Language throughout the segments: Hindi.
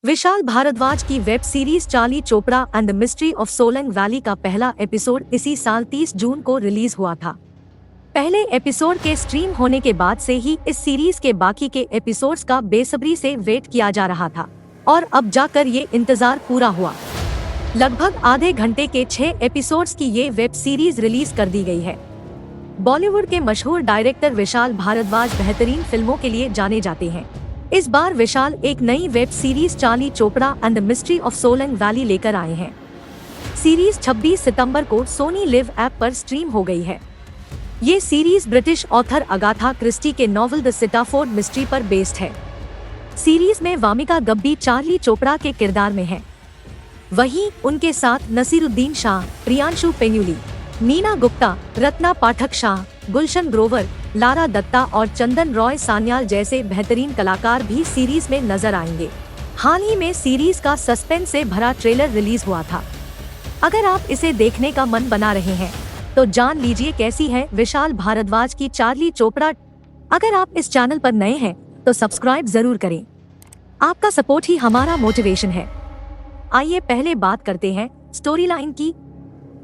विशाल भारद्वाज की web series Charlie Chopra and the mystery of Solang valley का पहला एपिसोड इसी साल 30 जून को रिलीज हुआ था। पहले एपिसोड के स्ट्रीम होने के बाद से ही इस सीरीज के बाकी के एपिसोड्स का बेसब्री से वेट किया जा रहा था और अब जाकर ये इंतजार पूरा हुआ। लगभग आधे घंटे के 6 एपिसोड्स की ये वेब सीरीज रिलीज कर दी गई है। बॉलीवुड के मशहूर डायरेक्टर विशाल भारद्वाज बेहतरीन फिल्मों के लिए जाने जाते हैं। इस बार विशाल एक नई web series Charlie Chopra and the mystery of Solang valley लेकर आए हैं। सीरीज 26 सितंबर को सोनी लिव ऐप पर स्ट्रीम हो गई है। ये series British author Agatha Christie के नॉवल द स्टैफोर्ड मिस्ट्री पर बेस्ड है। सीरीज में वामिका गब्बी चार्ली चोपड़ा के किरदार में है। वहीं उनके साथ नसीरुद्दीन शाह, प्रियांशु पेन्युली, नीना गुप्ता, रत्ना पाठक शाह, गुलशन ग्रोवर, लारा दत्ता और चंदन रॉय सान्याल जैसे बेहतरीन कलाकार भी सीरीज में नजर आएंगे। हाल ही में सीरीज का सस्पेंस से भरा ट्रेलर रिलीज हुआ था। अगर आप इसे देखने का मन बना रहे हैं तो जान लीजिए कैसी है विशाल भारद्वाज की चार्ली चोपड़ा। अगर आप इस चैनल पर नए हैं तो सब्सक्राइब जरूर करें। आपका सपोर्ट ही हमारा मोटिवेशन है। आइए पहले बात करते हैं स्टोरी लाइन की।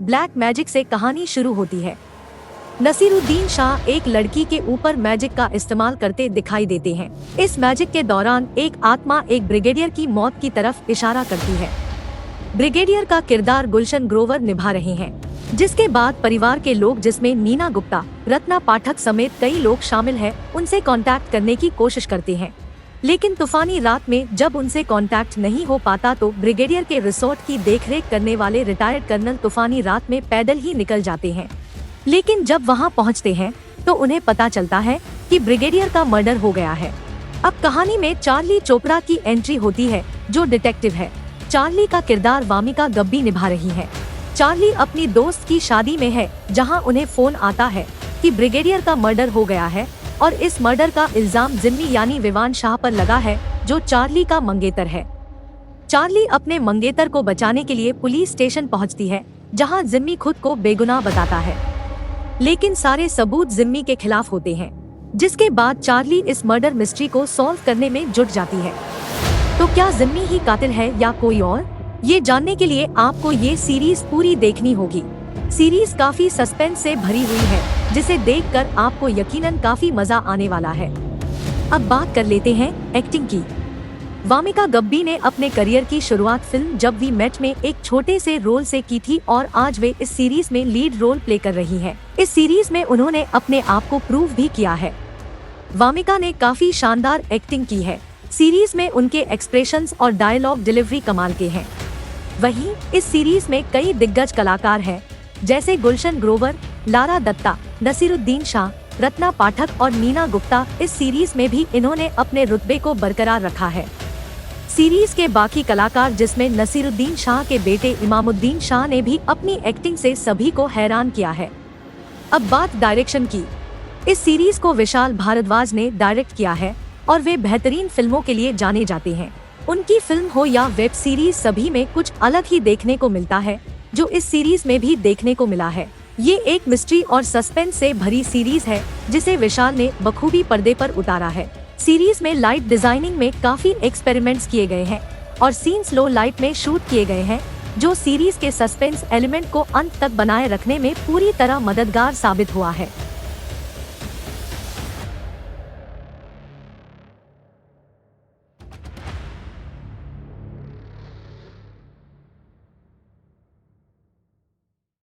ब्लैक मैजिक से कहानी शुरू होती है। नसीरुद्दीन शाह एक लड़की के ऊपर मैजिक का इस्तेमाल करते दिखाई देते हैं। इस मैजिक के दौरान एक आत्मा एक ब्रिगेडियर की मौत की तरफ इशारा करती है। ब्रिगेडियर का किरदार गुलशन ग्रोवर निभा रहे हैं, जिसके बाद परिवार के लोग जिसमें नीना गुप्ता, रत्ना पाठक समेत कई लोग शामिल हैं, उनसे कांटेक्ट करने की कोशिश करते हैं। लेकिन तूफानी रात में जब उनसे कांटेक्ट नहीं हो पाता तो ब्रिगेडियर के रिसोर्ट की देखरेख करने वाले रिटायर्ड कर्नल तूफानी रात में पैदल ही निकल जाते हैं। लेकिन जब वहां पहुंचते हैं तो उन्हें पता चलता है कि ब्रिगेडियर का मर्डर हो गया है। अब कहानी में चार्ली चोपड़ा की एंट्री होती है, जो डिटेक्टिव है। चार्ली का किरदार वामिका गब्बी निभा रही है। चार्ली अपनी दोस्त की शादी में है, जहां उन्हें फोन आता है कि ब्रिगेडियर का मर्डर हो गया है और इस मर्डर का इल्जाम जिम्मी यानी विवान शाह पर लगा है, जो चार्ली का मंगेतर है। चार्ली अपने मंगेतर को बचाने के लिए पुलिस स्टेशन पहुंचती है, जहां जिम्मी खुद को बेगुनाह बताता है। लेकिन सारे सबूत जिम्मी के खिलाफ होते हैं, जिसके बाद चार्ली इस मर्डर मिस्ट्री को सॉल्व करने में जुट जाती है। तो क्या जिम्मी ही कातिल है या कोई और? ये जानने के लिए आपको ये सीरीज पूरी देखनी होगी। सीरीज काफी सस्पेंस से भरी हुई है, जिसे देखकर आपको यकीनन काफी मजा आने वाला है। अब बात कर लेते हैं एक्टिंग की। वामिका गब्बी ने अपने करियर की शुरुआत फिल्म जब वी मेट में एक छोटे से रोल से की थी और आज वे इस सीरीज में लीड रोल प्ले कर रही हैं। इस सीरीज में उन्होंने अपने आप को प्रूव भी किया है। वामिका ने काफी शानदार एक्टिंग की है। सीरीज में उनके एक्सप्रेशंस और डायलॉग डिलीवरी कमाल के हैं। वहीं इस सीरीज में कई दिग्गज कलाकार हैं, जैसे गुलशन ग्रोवर, लारा दत्ता, नसीरुद्दीन शाह, रत्ना पाठक और नीना गुप्ता। इस सीरीज में भी इन्होंने अपने रुतबे को बरकरार रखा है। सीरीज के बाकी कलाकार, जिसमें नसीरुद्दीन शाह के बेटे इमामुद्दीन शाह ने भी अपनी एक्टिंग से सभी को हैरान किया है। अब बात डायरेक्शन की। इस सीरीज को विशाल भारद्वाज ने डायरेक्ट किया है और वे बेहतरीन फिल्मों के लिए जाने जाते हैं। उनकी फिल्म हो या वेब सीरीज, सभी में कुछ अलग ही देखने को मिलता है, जो इस सीरीज में भी देखने को मिला है। ये एक मिस्ट्री और सस्पेंस से भरी सीरीज है, जिसे विशाल ने बखूबी पर्दे पर उतारा है। सीरीज में लाइट डिजाइनिंग में काफी एक्सपेरिमेंट्स किए गए हैं और सीन्स लो लाइट में शूट किए गए हैं, जो सीरीज के सस्पेंस एलिमेंट को अंत तक बनाए रखने में पूरी तरह मददगार साबित हुआ है।